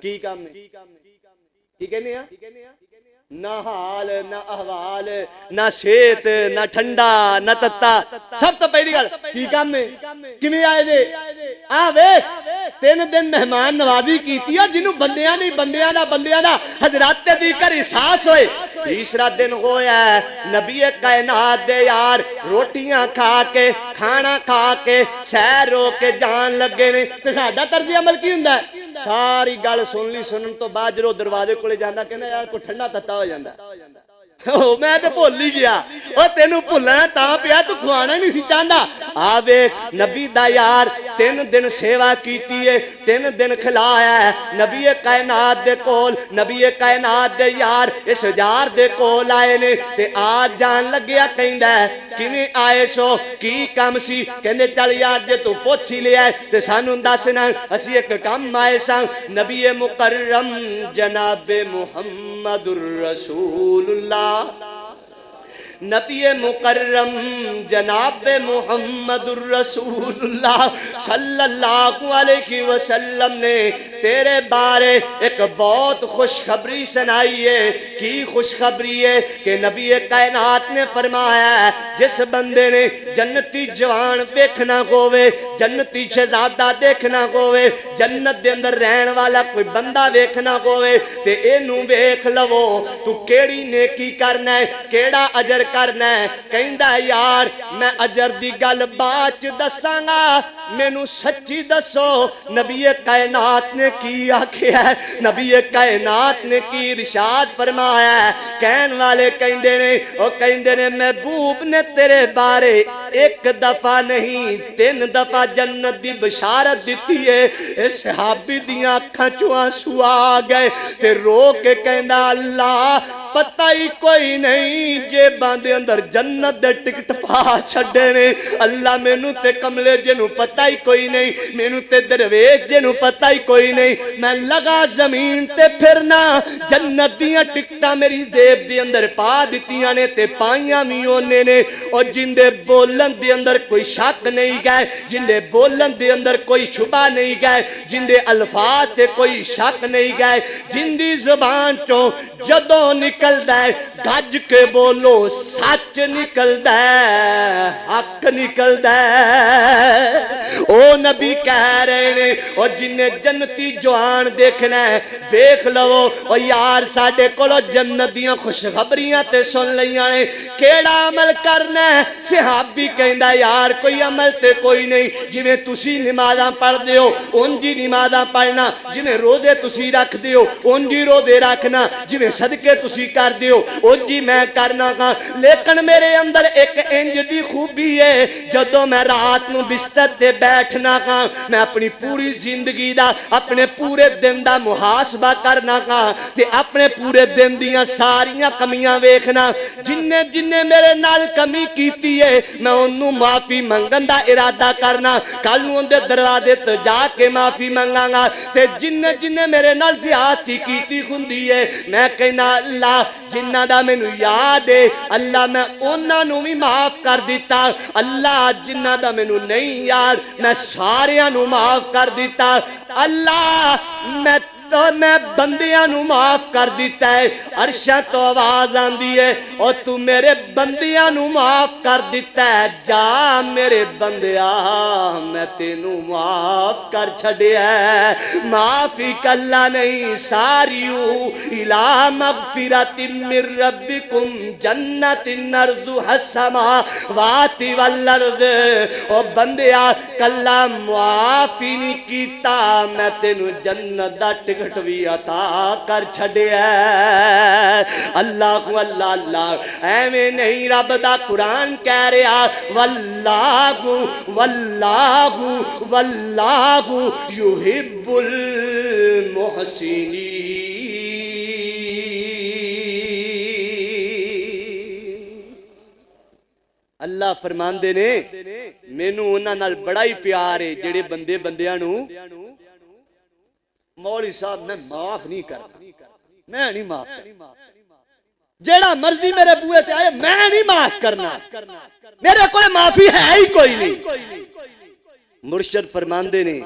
[SPEAKER 1] کی کام ہے کی کہنے ہیں نہ حال نہ احوال نہ صحت نہ ٹھنڈا نہ تتا سب تو پہلی گل کی کام ہے کیویں آئے جے آ ویکھ 3 دن مہمان نوازی کیتی ہے جنوں بندیاں نہیں بندیاں دا حضرات دی کر احساس ہوئے تیسرا دن ہویا ہے نبی کائنات دے یار روٹیاں کھا کے کھانا کھا کے سیر ہو کے جان لگے نے تے ساڈا طرز عمل کی ہوندا ہے ساری گل سن لی سنن تو بعد جو دروازے کولے جاندا کہنا یار کوئی ٹھنڈا تتا ہو جاندا میں تے بھول ہی گیا او تینوں بھولنا تاں پیا تو کھوانا ہی نہیں سی چاہندا آ ویکھ نبی دا یار 3 دن سیوا کیتی ہے 3 دن کھلایا ہے نبی کائنات دے کول نبی کائنات دے یار اس یار دے کول آئے نے تے آج جان لگیا کہندا ہے کیویں آئے سو کی کم سی کہندے چل یار جے تو پوچھ ہی لیا ہے تے سانوں دسنا اسی ایک کم آئے ساں نبی مکرم جناب محمد الرسول اللہ نبی مکرم جناب محمد الرسول اللہ صلی اللہ علیہ وسلم نے تیرے بارے ایک بہت خوشخبری سنائی ہے کی خوشخبری ہے کہ نبی کائنات نے فرمایا ہے جس بندے نے جنتی جوان دیکھنا ہوئے جنتی شہزادہ دیکھنا ہوئے جنت دے اندر رہن والا کوئی بندہ دیکھنا ہوئے تے اینوں ویکھ لو تو کیڑی نیکی کرنا ہے کیڑا اجر کرنا ہے کہندا یار میں اجر دی گل باچ دساں گا مینوں سچی دسو نبی کائنات نے کی آکھیا ہے نبی کائنات نے کی ارشاد فرمایا ہے کہن والے کہندے نے او کہندے نے محبوب نے تیرے بارے 1 دفعہ نہیں 3 دفعہ جنت دی بشارت دیتی ہے اس صحابی دیاں اکھاں چوں آنسو آ گئے تے رو کے کہندا اللہ پتہ ہی کوئی نہیں جے باندے اندر جنت دے ٹکٹ پا چھڑے نے اللہ مینوں تے کملے جنوں پتہ ہی کوئی نہیں مینوں تے درویش جنوں پتہ ہی کوئی نہیں میں لگا زمین تے پھرنا جنت دیاں ٹکٹاں میری جیب دے اندر پا دتیاں نے تے پائیاں وی اونے نے اور جن دے بولن دے اندر کوئی شک نہیں گئے جن دے بولن دے اندر کوئی شبہ نہیں گئے جن دے الفاظ تے کوئی شک نہیں گئے جن دی زبان چوں جدوں نکلدا ہے گج کے بولو سچ نکلدا ہے حق نکلدا ہے او نبی کہہ رہے نے اور جن نے جنتی جوان دیکھنا ہے دیکھ لو او یار ساڈے کولو جنت دیاں خوشخبریاں تے سن لیاں نے کیڑا عمل کرنا ہے صحابی کہندا یار کوئی عمل تے کوئی نہیں جویں تسی نمازاں پڑھدے ہو اونجی نمازاں پڑھنا جویں روزے تسی رکھدے ہو اونجی روزے رکھنا جویں صدقے تسی کردے ہو اونجی میں کرنا گا لیکن میرے اندر ایک انج دی خوبی ہے جدوں میں رات نو بستر تے بیٹھنا گا میں اپنی پوری زندگی دا اپنے پورے دن دا محاسبہ کرنا گا تے اپنے پورے دن دیاں ساریاں کمیاں ویکھنا جن نے میرے نال کمی کیتی ہے میں انہوں معافی منگن دا ارادہ کرنا کل نوں دے دروازے تے جا کے معافی منگاں گا تے جن نے میرے نال زیادتی کیتی ہوندی ہے میں کہنا اللہ جنہ دا مینوں یاد ہے اللہ میں انہاں نوں بھی معاف کر دیتا اللہ جنہ دا مینوں نہیں یاد میں ساریاں نوں معاف کر دیتا اللہ میں بندیاں نوں معاف کر دیتا ہے عرشاں تو آواز آندی ہے اور تو میرے بندیاں نوں معاف کر دیتا ہے جا میرے بندیا میں تینوں معاف کر چھڑیا ہے معافی کلا نہیں ساریو الہ مغفرت من ربکم جنت ارضها السماوات والارض او بندیا کلا معافی نہیں کیتا میں تینوں جنت دا ٹکٹ ٹکٹ بھی عطا کر چھڈیا اللہ کو اللہ اللہ ایویں نہیں رب دا قرآن کہہ رہا واللہ واللہ واللہ یحب المحسنین اللہ فرماندے نے مینوں انہاں نال بڑا ہی پیار ہے جڑے بندے بندیاں نوں مولوی صاحب میں معاف نہیں کرنا میں نہیں معاف کرنا جیڑا مرضی میرے بوئے تے آئے میں نہیں معاف کرنا میرے کوئی معافی ہے ہی کوئی نہیں مرشد فرماندے نے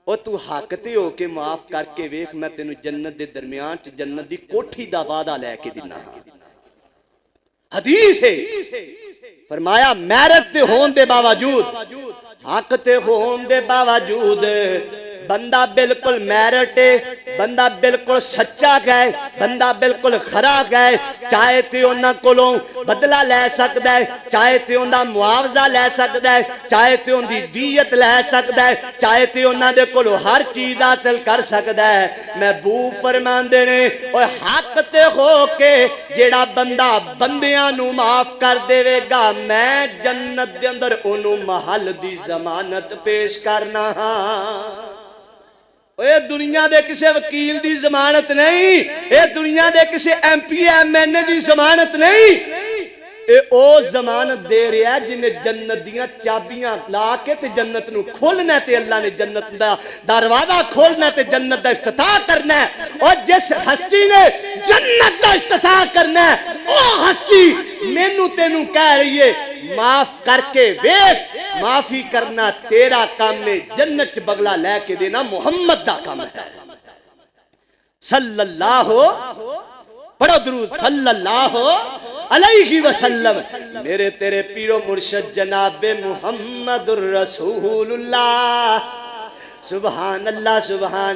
[SPEAKER 1] او تو حق تے ہو کے معاف کر کے ویکھ میں تینوں جنت دے درمیان چ جنت دی کوٹھی دا وعدہ لے کے دینا حدیث ہے فرمایا میرٹ تے ہون دے باوجود حق تے ہون دے باوجود بندہ بالکل میرٹ ہے بندہ بالکل سچا گئے بندہ بالکل کھرا گئے چاہے تے انہاں کولوں بدلہ لے سکدا ہے چاہے تے انہاں معاوضہ لے سکدا ہے چاہے تے ان دی دیت لے سکدا ہے چاہے تے انہاں دے کولوں ہر چیز حاصل کر سکدا ہے محبوب فرماندے نے او حق تے ہو کے جیڑا بندہ بندیاں نوں معاف کر دے گا میں جنت دے اندر اونوں محل دی ضمانت پیش کرنا ہاں اے دنیا دے کسے وکیل دی ضمانت نہیں اے دنیا دے کسے ایم پی ایم این اے دی ضمانت نہیں اے او ضمانت دے رہا ہے جنہیں جنت دیاں چابیاں لا کے تے جنت نو کھولنا تے اللہ نے جنت دا دروازہ کھولنا تے جنت دا افتتاح کرنا ہے اور جس ہستی نے جنت دا افتتاح کرنا ہے او ہستی مینوں تینوں کہہ رہی ہے معاف کر کے ویکھ معافی کرنا تیرا کام میں جنت بغلہ لے کے دینا محمد دا کام ہے صلی اللہ پڑھو درود صلی اللہ علیہ وسلم میرے تیرے پیرو مرشد جناب محمد الرسول اللہ سبحان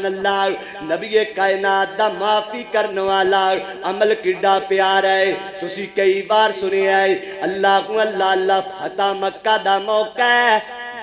[SPEAKER 1] اللہ نبی کائنات دا معافی کرنے والا عمل کڈا پیارا ہے تسی کئی بار سنے آئے اللہ کو اللہ فتح مکہ دا موقع ہے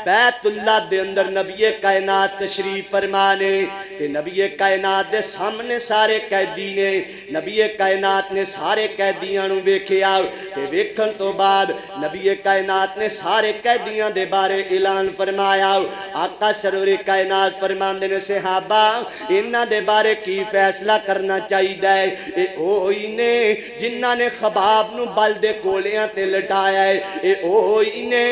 [SPEAKER 1] بیت اللہ دے اندر نبی کائنات تشریف فرمانے تے نبی کائنات دے سامنے سارے قیدی نے نبی کائنات نے سارے قیدیاں نوں ویکھیا تے ویکھن تو بعد نبی کائنات نے سارے قیدیاں دے بارے اعلان فرمایا آقا سرور کائنات فرماندے نے صحابہ انہاں دے بارے کی فیصلہ کرنا چاہیدا ہے اے اوہی نے جنہاں نے خباب نو بل دے کولیاں تے لٹایا ہے اے اوہی نے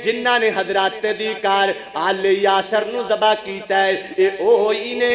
[SPEAKER 1] جنہاں نے حضرات کار آل یاسر نو ذبح کیتا ہے اے اوہی نے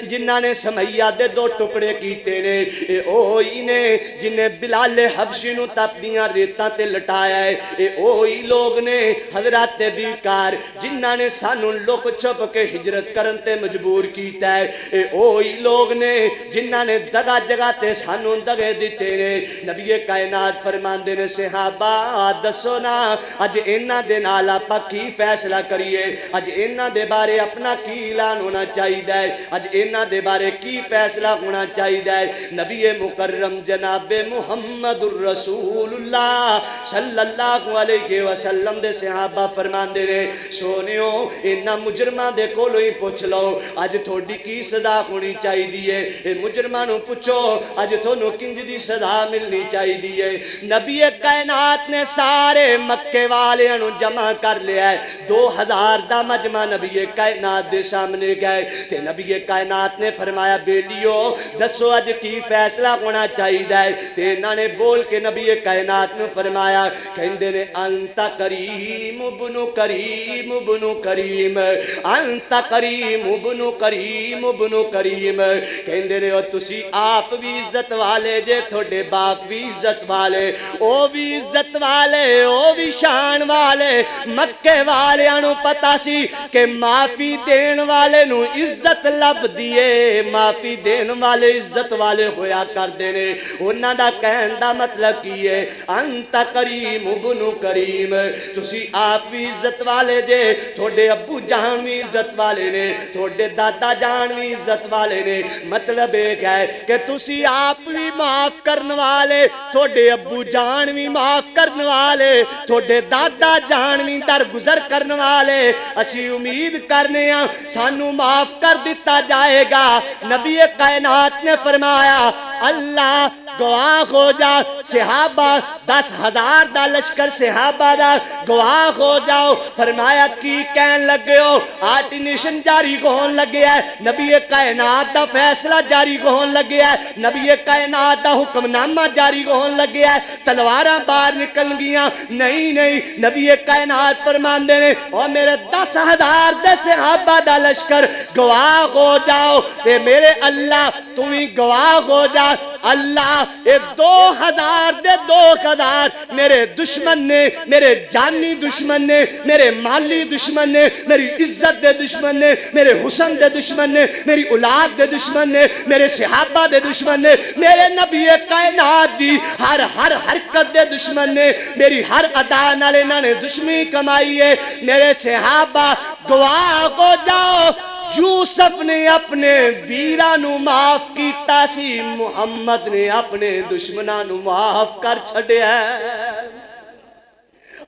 [SPEAKER 1] جنہاں نے سمیہ دے دو ٹکڑے کیتے نے اے اوہی نے جنہیں بلال حبشی نو تپدیاں ریتاں تے لٹایا ہے اے اوہی لوگ نے حضرات بیکار جنہاں نے سانو لک چھپ کے ہجرت کرن تے مجبور کیتا ہے اے اوہی لوگ نے جنہاں نے جگہ جگہ تے سانو دگے دیتے نے نبی کائنات فرماندے نے صحابہ دسو نا اج انہاں دے نال آپا کی فیصلہ کریے اج انہاں دے بارے اپنا کی اعلان ہونا چاہیے ہے اج انہاں دے بارے کی فیصلہ ہونا چاہیے ہے نبی مکرم جناب محمد الرسول اللہ صلی اللہ علیہ وسلم دے صحابہ فرماندے نے سونیو انہاں مجرماں دے کولوں ہی پوچھ لو اج تھوڑی کی سزا ہونی چاہیے اے مجرماں نوں پوچھو اج تھانوں کنج دی سزا ملنی چاہیے نبی کائنات نے سارے مکے والیاں نوں جمع کر لیا ہے 2000 دا مجمع نبی کائنات دے سامنے گئے تے نبی کائنات نے فرمایا بیلیو دسو اج کی فیصلہ ہونا چاہیے ہے تے انہاں نے بول کے نبی کائنات نے فرمایا کہندے نے انت کریم ابن کریم ابن کریم انت کریم ابن کریم ابن کریم کہندے نے او تسی آپ بھی عزت والے جے تھوڑے باپ بھی عزت والے او بھی عزت والے او بھی شان والے مکے والیاں نوں پتا سی کہ معافی دین والے نوں عزت لب دیے معافی دین والے عزت والے ہویا کر دینے انہاں دا کہن دا مطلب کی ہے انت کریم ابن کریم تسی آپ بھی عزت والے جے تھوڑے ابو جان بھی عزت والے نے تھوڑے دادا جان بھی عزت والے نے مطلب ایک ہے کہ تسی آپ بھی معاف کرن والے تھوڑے ابو جان بھی معاف کرن والے تھوڑے دادا جان بھی در گزر کرن والے اسی امید کرنے ہیں سانو معاف کر دیتا جائے گا۔ نبی کائنات نے فرمایا اللہ گواہ ہو جا، صحابہ 10,000 دا لشکر صحابہ دا گواہ ہو جاؤ۔ فرمایا کی کہن لگے ہو؟ آرٹینیشن جاری ہون لگے ہے، نبی کائنات دا فیصلہ جاری ہون لگے ہے، نبی کائنات دا حکم نامہ جاری ہون لگے ہے، تلواراں باہر نکل گیاں۔ نہیں نہیں، نبی کائنات فرماندے نے او میرے 10,000 دے صحابہ دا لشکر گواہ ہو جاؤ تے میرے اللہ تم ہی گواہ ہو جا۔ اللہ اے 2,000 دے 2,000 میرے دشمن نے، میرے جانی دشمن نے، میرے مالی دشمن نے، میری عزت دے دشمن نے، میرے حسن دے دشمن نے، میری اولاد دے دشمن نے، میرے صحابہ دے دشمن نے، میرے نبی کائنات دی ہر حرکت دے دشمن نے، میری ہر ادا نال انہاں نے دشمنی کمائی ہے۔ میرے صحابہ گواہ ہو جاؤ، یوسف نے اپنے ویرانو معاف کیتا سی، محمد نے اپنے دشمنانو معاف کر چھڑیا ہے۔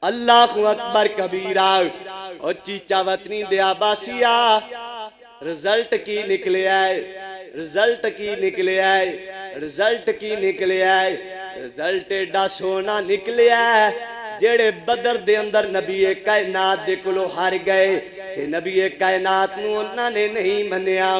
[SPEAKER 1] اللہ اکبر کبیرہ۔ اور چیچا وطنی دیا باسیا، رزلٹ کی نکلے آئے، رزلٹ کی نکلے آئے، رزلٹ کی نکلے آئے، رزلٹ ایڈا سونا نکلے آئے جیڑے بدر دے اندر نبی کائنات دے کلو ہار گئے کہ نبی کائنات نو انہاں نے نہیں منیا،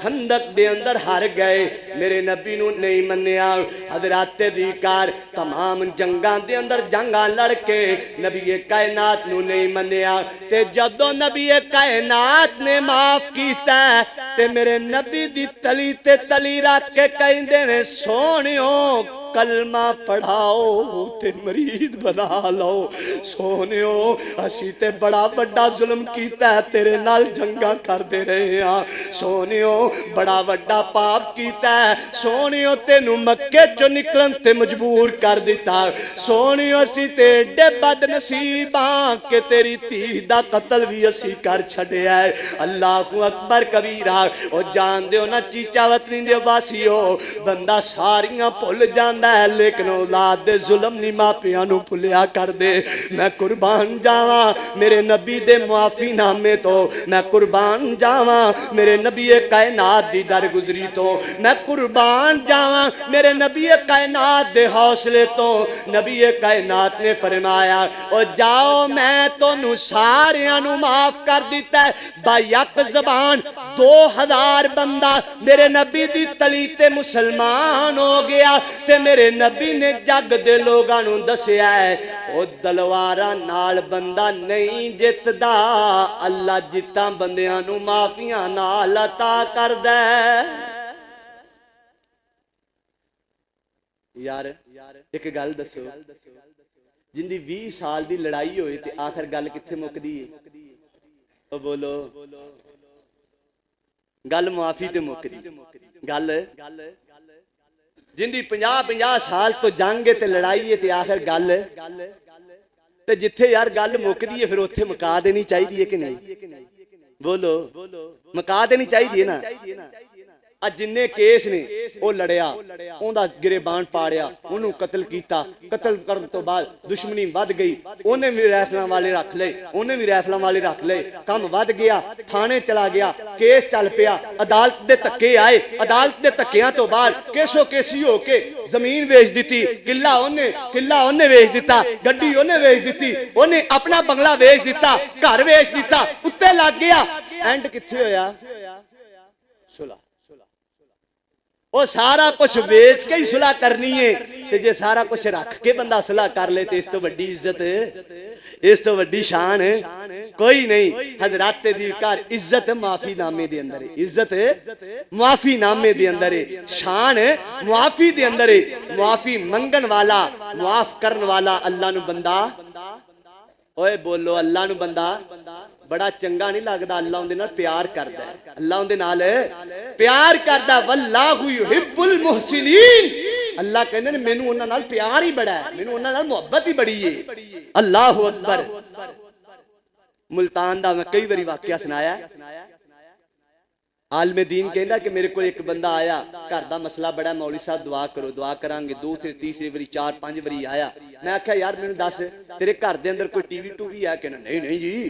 [SPEAKER 1] خندق دے اندر ہار گئے، میرے نبی نو نہیں منیا، حضرات دیکار تمام جنگاں دے اندر جنگاں لڑ کے نبی کائنات نو نہیں منیا، تے جدو نبی کائنات نے معاف کیتا ہے تے میرے نبی دی تلی تے تلی رکھ کے کہیں دینے سونیوں کلمہ پڑھاؤ تے مرید بنا لو، سونیوں اسی تے بڑا بڑا ظلم کیتا ہے تیرے نال جنگاں کر دے رہے ہیں، سونیوں بڑا بڑا پاپ کیتا ہے، سونیوں تینو مکے چو نکلن تے مجبور کر دیتا، سونیوں اسی تے ڈے بد نصیباں کہ تیری تھی دا قتل بھی اسی کر چھڑے آئے۔ اللہ اکبر کبیرہ۔ اور جان دے ہو نا چیچا وطنی دے باسی ہو، بندہ ساریاں پھول جاندہ ہے لیکن اولاد دے ظلم نہیں ماپیانو پھلیا کر دے۔ میں قربان جاواں میرے نبی دے معافی نامے تو، میں قربان جاواں میرے نبی کائنات دی درگزری تو، میں قربان جاواں میرے نبی کائنات دے حوصلے تو۔ نبی کائنات نے فرمایا او جاؤ میں تو نو ساریاں نو معاف کر دیتا ہے، با یک زبان 2,000 بندہ میرے نبی دی تلی تے مسلمان ہو گیا، تے میرے نبی نے جگ دے لوگاں نو دسیا ہے او دلوارا نال بندہ نہیں جت دا، اللہ جتا بندیاں نو معافیاں نال عطا کر دے۔ یار ایک گل دسو، جن دی 20 سال دی لڑائی ہوئی تے آخر گل کتھے مک دی ہے؟ او بولو، گل معافی تے مک دی، گل جن دی 50 سال تو جنگ تے لڑائی ہے تے آخر گل تے جتھے یار گل مک دی ہے پھر اتھے مکا دینی چاہیے ہے کہ نہیں؟ بولو مکا دینی چاہیے نا۔ اج جننے کیس نے او لڑیا، اون دا گریبان پاڑیا، انہوں قتل کیتا، قتل کرن تو بعد دشمنی ود گئی، انہیں بھی ریفلاں والے رکھ لے، انہیں بھی ریفلاں والے رکھ لے، کم ود گیا، تھانے چلا گیا، کیس چل پیا، عدالت دے تکے آئے، عدالت دے تکیاں تو بعد کیسو کیسی ہو کے زمین ویچ دیتی، قلعہ انہیں ویچ دیتا، گڈی انہیں ویچ دیتی، انہیں اپنا بنگلہ ویچ دیتا، گھر ویچ دیتا، اتے لگ گیا، اینڈ کتھے ہویا؟ صلح۔ وہ سارا کچھ بیچ کے ہی صلح کرنی ہے، تے جے سارا کچھ رکھ کے بندہ صلح کر لے تے اس تو بڑی عزت ہے، اس تو بڑی شان ہے کوئی نہیں۔ حضرات دیکار عزت معافی نامے دے اندر ہے، عزت معافی نامے دے اندر ہے، شان معافی دے اندر ہے۔ معافی منگن والا، معاف کرن والا اللہ نو بندہ، اوے بولو اللہ نو بندہ بڑا چنگا نہیں لگدا، اللہ اندے نال پیار کردا ہے، اللہ اندے نال پیار کردا، واللہ یحب المحسنین۔ اللہ کہندے نے مینوں انہاں نال پیار ہی بڑا ہے، مینوں انہاں نال محبت ہی بڑی ہے۔ اللہ اکبر۔ ملتان دا میں کئی باری واقعہ سنایا، عالم دین کہندا کہ میرے کو ایک بندہ آیا، گھر دا مسئلہ بڑا، مولوی صاحب دعا کرو، دعا کرانگے، 2 تیسری باری 4 5 باری آیا، میں آکھیا یار مینوں دس تیرے گھر دے اندر کوئی ٹی وی ٹو وی ہے کہ نہیں؟ نہیں جی